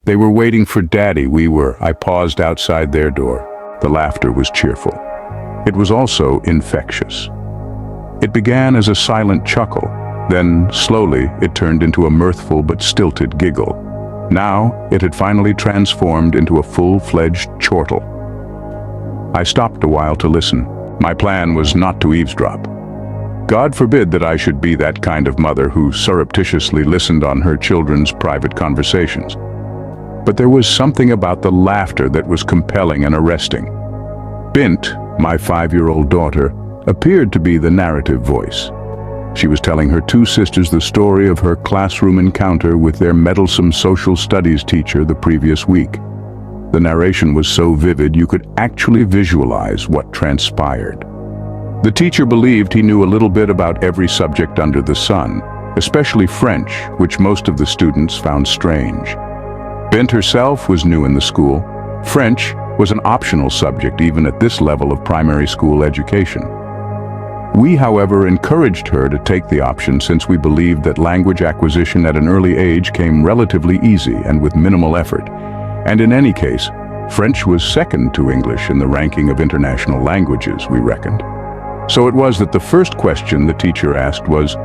They were waiting for Daddy, we were. I paused outside their door. The laughter was cheerful. It was also infectious. It began as a silent chuckle. Then, slowly, it turned into a mirthful but stilted giggle. Now, it had finally transformed into a full-fledged chortle. I stopped a while to listen. My plan was not to eavesdrop. God forbid that I should be that kind of mother who surreptitiously listened on her children's private conversations. But there was something about the laughter that was compelling and arresting. Bint, my 5-year-old daughter, appeared to be the narrative voice. She was telling her 2 sisters the story of her classroom encounter with their meddlesome social studies teacher the previous week. The narration was so vivid you could actually visualize what transpired. The teacher believed he knew a little bit about every subject under the sun, especially French, which most of the students found strange. Bint herself was new in the school. French was an optional subject even at this level of primary school education. We, however, encouraged her to take the option since we believed that language acquisition at an early age came relatively easy and with minimal effort. And in any case, French was second to English in the ranking of international languages, we reckoned. So it was that the first question the teacher asked was,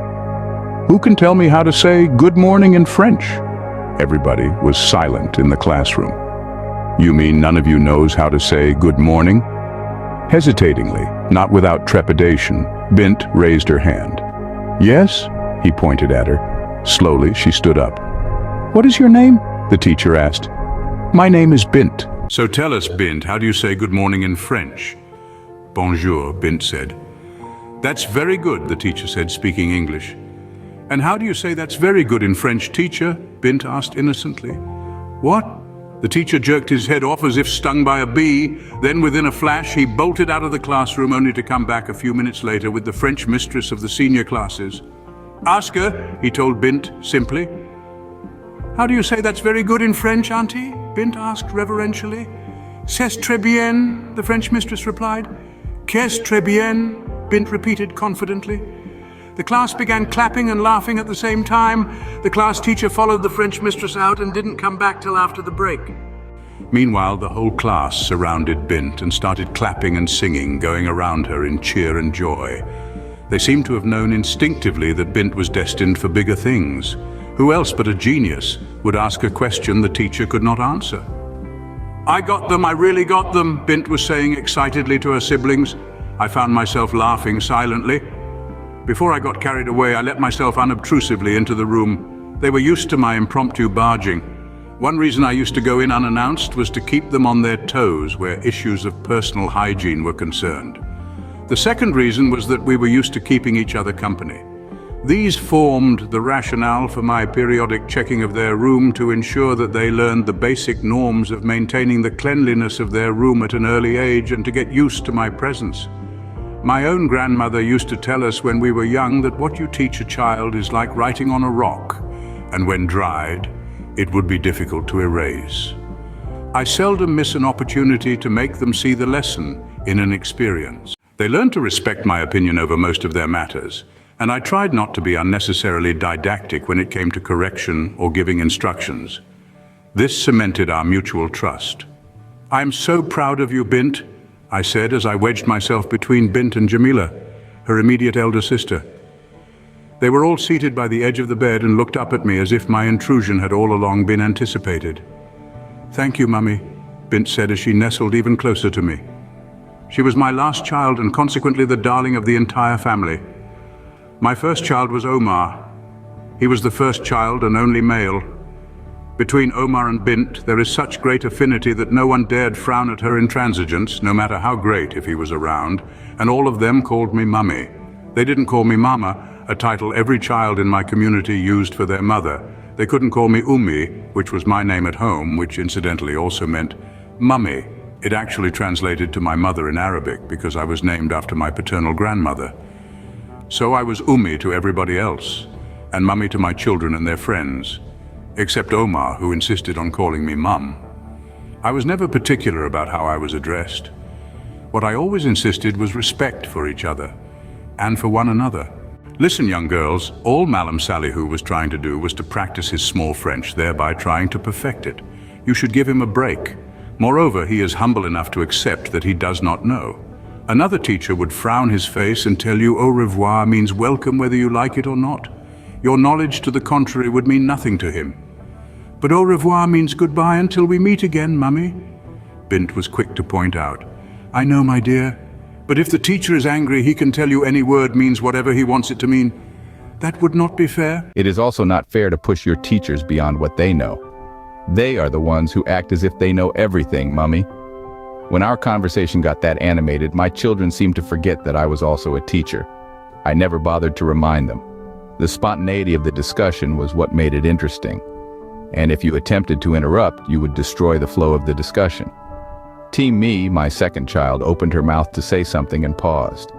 "Who can tell me how to say good morning in French?" Everybody was silent in the classroom. "You mean none of you knows how to say good morning?" Hesitatingly, not without trepidation, Bint raised her hand. "Yes?" He pointed at her. Slowly, she stood up. "What is your name?" the teacher asked. "My name is Bint." "So tell us, Bint, how do you say good morning in French?" "Bonjour," Bint said. "That's very good," the teacher said, speaking English. "And how do you say that's very good in French, teacher?" Bint asked innocently. "What?" The teacher jerked his head off as if stung by a bee. Then, within a flash, he bolted out of the classroom only to come back a few minutes later with the French mistress of the senior classes. "Ask her," he told Bint simply. "How do you say that's very good in French, Auntie?" Bint asked reverentially. "C'est très bien," the French mistress replied. "Qu'est-ce très bien," Bint repeated confidently. The class began clapping and laughing at the same time. The class teacher followed the French mistress out and didn't come back till after the break. Meanwhile, the whole class surrounded Bint and started clapping and singing, going around her in cheer and joy. They seemed to have known instinctively that Bint was destined for bigger things. Who else but a genius would ask a question the teacher could not answer? "I got them, I really got them," Bint was saying excitedly to her siblings. I found myself laughing silently. Before I got carried away, I let myself unobtrusively into the room. They were used to my impromptu barging. One reason I used to go in unannounced was to keep them on their toes where issues of personal hygiene were concerned. The second reason was that we were used to keeping each other company. These formed the rationale for my periodic checking of their room to ensure that they learned the basic norms of maintaining the cleanliness of their room at an early age and to get used to my presence. My own grandmother used to tell us when we were young that what you teach a child is like writing on a rock, and when dried, it would be difficult to erase. I seldom miss an opportunity to make them see the lesson in an experience. They learned to respect my opinion over most of their matters, and I tried not to be unnecessarily didactic when it came to correction or giving instructions. This cemented our mutual trust. "I'm so proud of you, Bint," I said as I wedged myself between Bint and Jamila, her immediate elder sister. They were all seated by the edge of the bed and looked up at me as if my intrusion had all along been anticipated. "Thank you, Mummy," Bint said as she nestled even closer to me. She was my last child and consequently the darling of the entire family. My first child was Omar. He was the first child and only male. Between Omar and Bint, there is such great affinity that no one dared frown at her intransigence, no matter how great if he was around, and all of them called me Mummy. They didn't call me Mama, a title every child in my community used for their mother. They couldn't call me Ummi, which was my name at home, which incidentally also meant Mummy. It actually translated to my mother in Arabic because I was named after my paternal grandmother. So I was Ummi to everybody else, and Mummy to my children and their friends. Except Omar, who insisted on calling me Mum. I was never particular about how I was addressed. What I always insisted was respect for each other, and for one another. Listen, young girls, all Mallam Salihu was trying to do was to practice his small French, thereby trying to perfect it. You should give him a break. Moreover, he is humble enough to accept that he does not know. Another teacher would frown his face and tell you au revoir means welcome whether you like it or not. Your knowledge to the contrary would mean nothing to him. But au revoir means goodbye until we meet again, Mummy. Bint was quick to point out. I know, my dear, but if the teacher is angry, he can tell you any word means whatever he wants it to mean. That would not be fair. It is also not fair to push your teachers beyond what they know. They are the ones who act as if they know everything, Mummy. When our conversation got that animated, my children seemed to forget that I was also a teacher. I never bothered to remind them. The spontaneity of the discussion was what made it interesting. And if you attempted to interrupt, you would destroy the flow of the discussion. Team Me, my second child, opened her mouth to say something and paused.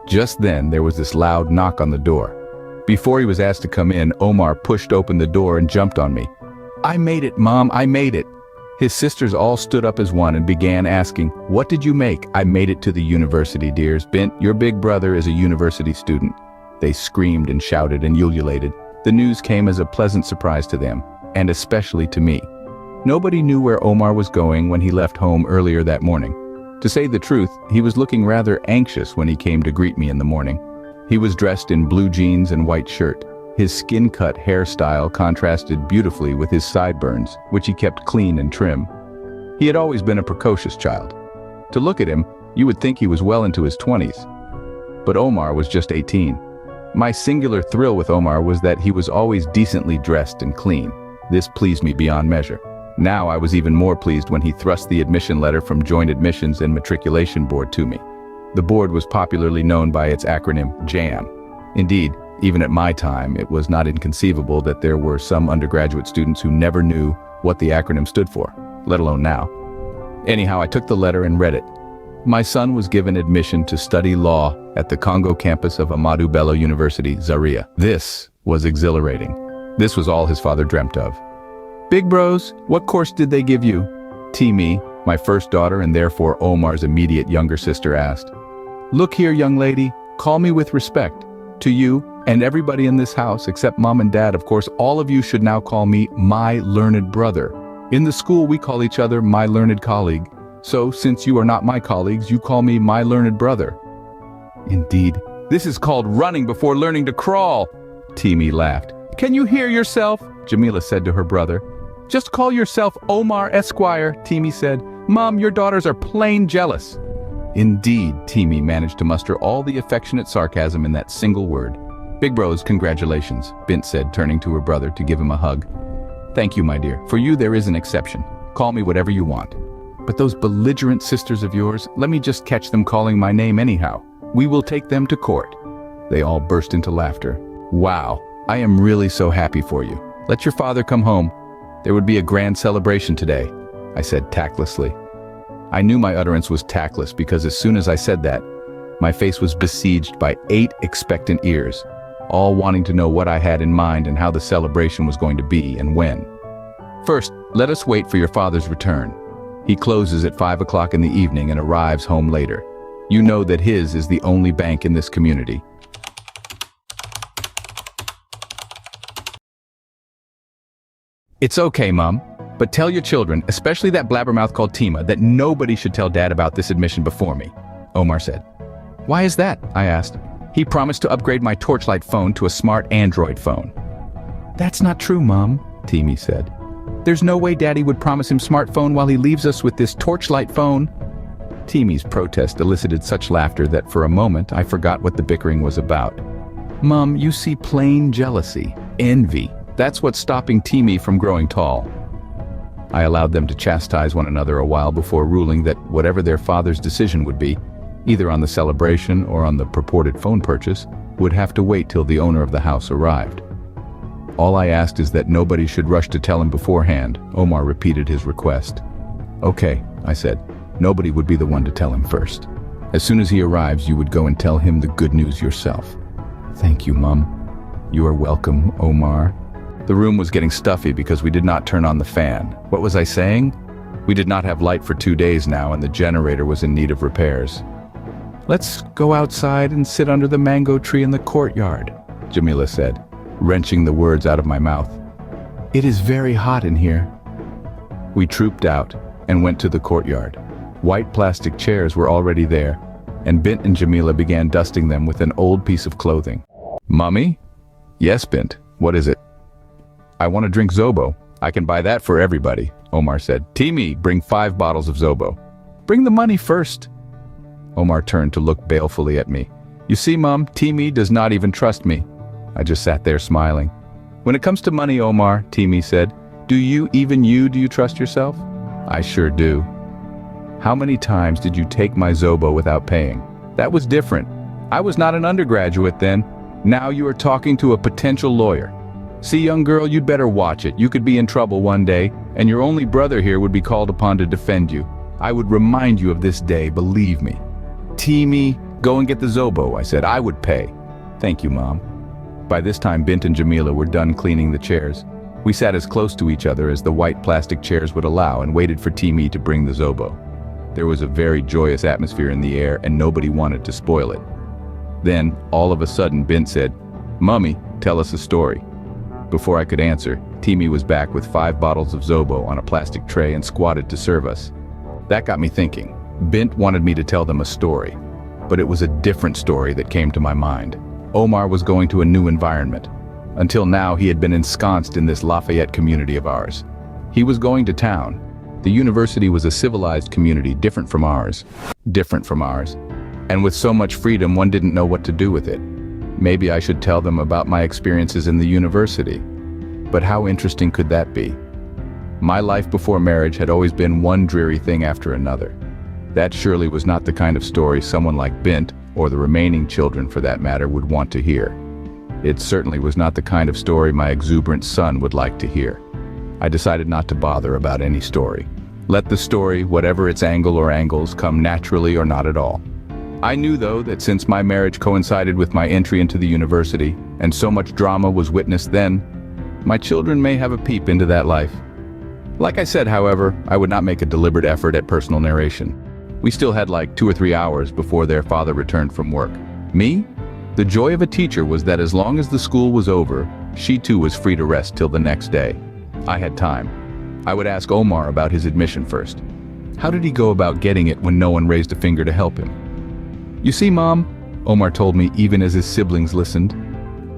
Just then, there was this loud knock on the door. Before he was asked to come in, Omar pushed open the door and jumped on me. I made it, Mom, I made it. His sisters all stood up as one and began asking, what did you make? I made it to the university, dears. Bint, your big brother is a university student. They screamed and shouted and ululated. The news came as a pleasant surprise to them, and especially to me. Nobody knew where Omar was going when he left home earlier that morning. To say the truth, he was looking rather anxious when he came to greet me in the morning. He was dressed in blue jeans and white shirt. His skin-cut hairstyle contrasted beautifully with his sideburns, which he kept clean and trim. He had always been a precocious child. To look at him, you would think he was well into his 20s. But Omar was just 18. My singular thrill with Omar was that he was always decently dressed and clean. This pleased me beyond measure. Now I was even more pleased when he thrust the admission letter from Joint Admissions and Matriculation Board to me. The board was popularly known by its acronym JAMB. Indeed, even at my time, it was not inconceivable that there were some undergraduate students who never knew what the acronym stood for, let alone now. Anyhow, I took the letter and read it. My son was given admission to study law at the Congo campus of Ahmadu Bello University, Zaria. This was exhilarating. This was all his father dreamt of. Big bros, what course did they give you? Timi, my first daughter and therefore Omar's immediate younger sister, asked. Look here, young lady, call me with respect. To you and everybody in this house, except Mom and Dad, of course, all of you should now call me my learned brother. In the school, we call each other my learned colleague. So, since you are not my colleagues, you call me my learned brother. Indeed, this is called running before learning to crawl. Timi laughed. Can you hear yourself? Jamila said to her brother. Just call yourself Omar Esquire, Timi said. Mom, your daughters are plain jealous. Indeed, Timi managed to muster all the affectionate sarcasm in that single word. Big bros, congratulations, Bint said, turning to her brother to give him a hug. Thank you, my dear. For you, there is an exception. Call me whatever you want. But those belligerent sisters of yours, let me just catch them calling my name anyhow. We will take them to court. They all burst into laughter. Wow, I am really so happy for you. Let your father come home. There would be a grand celebration today, I said tactlessly. I knew my utterance was tactless because as soon as I said that, my face was besieged by 8 expectant ears, all wanting to know what I had in mind and how the celebration was going to be and when. First, let us wait for your father's return. He closes at 5 o'clock in the evening and arrives home later. You know that his is the only bank in this community. It's okay, Mom. But tell your children, especially that blabbermouth called Tima, that nobody should tell Dad about this admission before me, Omar said. Why is that? I asked. He promised to upgrade my torchlight phone to a smart Android phone. That's not true, Mom, Timi said. There's no way Daddy would promise him smartphone while he leaves us with this torchlight phone. Timi's protest elicited such laughter that for a moment I forgot what the bickering was about. Mom, you see plain jealousy, envy. That's what's stopping Timi from growing tall. I allowed them to chastise one another a while before ruling that whatever their father's decision would be, either on the celebration or on the purported phone purchase, would have to wait till the owner of the house arrived. All I asked is that nobody should rush to tell him beforehand. Omar repeated his request. Okay, I said. Nobody would be the one to tell him first. As soon as he arrives, you would go and tell him the good news yourself. Thank you, Mom. You are welcome, Omar. The room was getting stuffy because we did not turn on the fan. What was I saying? We did not have light for 2 days now and the generator was in need of repairs. Let's go outside and sit under the mango tree in the courtyard, Jamila said, wrenching the words out of my mouth. It is very hot in here. We trooped out and went to the courtyard. White plastic chairs were already there, and Bint and Jamila began dusting them with an old piece of clothing. "Mummy?" "Yes, Bint. What is it?" "I want to drink Zobo. I can buy that for everybody," Omar said. "Timi, bring 5 bottles of Zobo." "Bring the money first." Omar turned to look balefully at me. "You see, Mum, Timi does not even trust me." I just sat there smiling. "When it comes to money, Omar," Timi said, do you trust yourself?" "I sure do." "How many times did you take my Zobo without paying?" "That was different. I was not an undergraduate then. Now you are talking to a potential lawyer. See, young girl, you'd better watch it. You could be in trouble one day, and your only brother here would be called upon to defend you. I would remind you of this day, believe me." "Timi, go and get the Zobo," I said. "I would pay." "Thank you, Mom." By this time, Bint and Jamila were done cleaning the chairs. We sat as close to each other as the white plastic chairs would allow and waited for Timi to bring the Zobo. There was a very joyous atmosphere in the air, and nobody wanted to spoil it. Then, all of a sudden, Bint said, "Mummy, tell us a story." Before I could answer, Timi was back with 5 bottles of Zobo on a plastic tray and squatted to serve us. That got me thinking. Bint wanted me to tell them a story, but it was a different story that came to my mind. Omar was going to a new environment. Until now, he had been ensconced in this Lafayette community of ours. He was going to town. The university was a civilized community, different from ours. And with so much freedom, one didn't know what to do with it. Maybe I should tell them about my experiences in the university. But how interesting could that be? My life before marriage had always been one dreary thing after another. That surely was not the kind of story someone like Bint, or the remaining children for that matter, would want to hear. It certainly was not the kind of story my exuberant son would like to hear. I decided not to bother about any story. Let the story, whatever its angle or angles, come naturally or not at all. I knew, though, that since my marriage coincided with my entry into the university, and so much drama was witnessed then, my children may have a peep into that life. Like I said, however, I would not make a deliberate effort at personal narration. We still had like 2 or 3 hours before their father returned from work. Me? The joy of a teacher was that as long as the school was over, she too was free to rest till the next day. I had time. I would ask Omar about his admission first. How did he go about getting it when no one raised a finger to help him? "You see, Mom," Omar told me even as his siblings listened,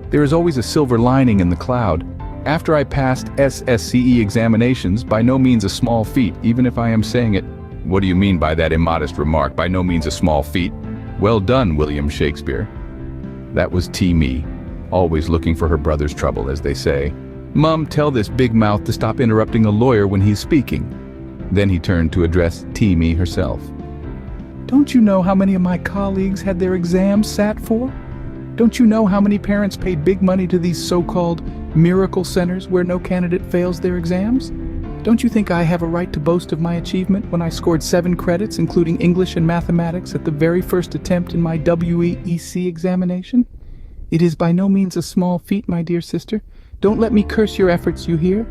"there is always a silver lining in the cloud. After I passed SSCE examinations, by no means a small feat, even if I am saying it." "What do you mean by that immodest remark, by no means a small feat?" "Well done, William Shakespeare." That was Timi, always looking for her brother's trouble, as they say. "Mum, tell this big mouth to stop interrupting a lawyer when he's speaking." Then he turned to address Timi herself. "Don't you know how many of my colleagues had their exams sat for? Don't you know how many parents paid big money to these so-called miracle centers where no candidate fails their exams? Don't you think I have a right to boast of my achievement when I scored 7 credits, including English and mathematics, at the very first attempt in my WEEC examination? It is by no means a small feat, my dear sister. Don't let me curse your efforts, you hear?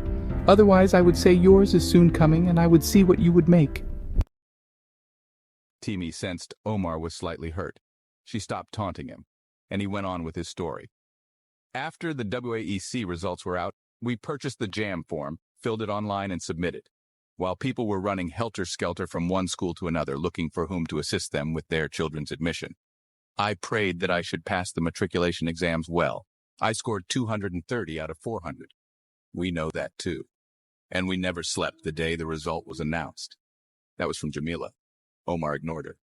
Otherwise, I would say yours is soon coming, and I would see what you would make." Timi sensed Omar was slightly hurt. She stopped taunting him, and he went on with his story. "After the WAEC results were out, we purchased the JAMB form, filled it online, and submitted. While people were running helter-skelter from one school to another looking for whom to assist them with their children's admission, I prayed that I should pass the matriculation exams well. I scored 230 out of 400. We know that too. And we never slept the day the result was announced." That was from Jamila. Omar ignored her.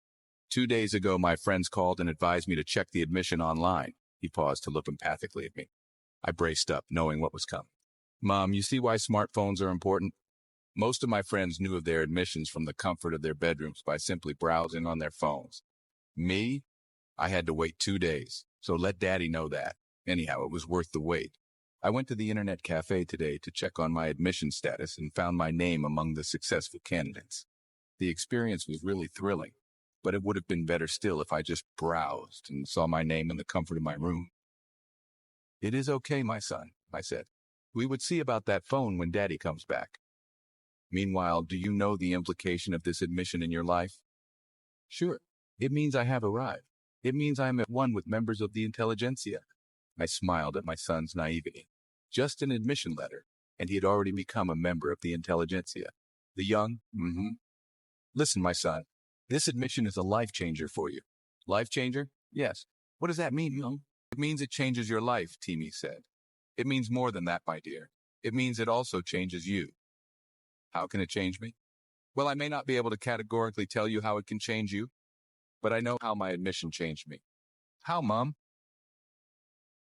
2 days ago, my friends called and advised me to check the admission online." He paused to look empathically at me. I braced up, knowing what was coming. "Mom, you see why smartphones are important? Most of my friends knew of their admissions from the comfort of their bedrooms by simply browsing on their phones. Me? I had to wait 2 days, so let Daddy know that. Anyhow, it was worth the wait. I went to the internet cafe today to check on my admission status and found my name among the successful candidates. The experience was really thrilling, but it would have been better still if I just browsed and saw my name in the comfort of my room." "It is okay, my son," I said. "We would see about that phone when Daddy comes back. Meanwhile, do you know the implication of this admission in your life?" "Sure. It means I have arrived. It means I am at one with members of the intelligentsia." I smiled at my son's naivety. Just an admission letter, and he had already become a member of the intelligentsia. The young? Listen, my son, this admission is a life changer for you. Life changer? Yes. What does that mean, young? It means it changes your life, Timmy said. It means more than that, my dear. It means it also changes you. How can it change me? Well, I may not be able to categorically tell you how it can change you, but I know how my admission changed me. How, Mom?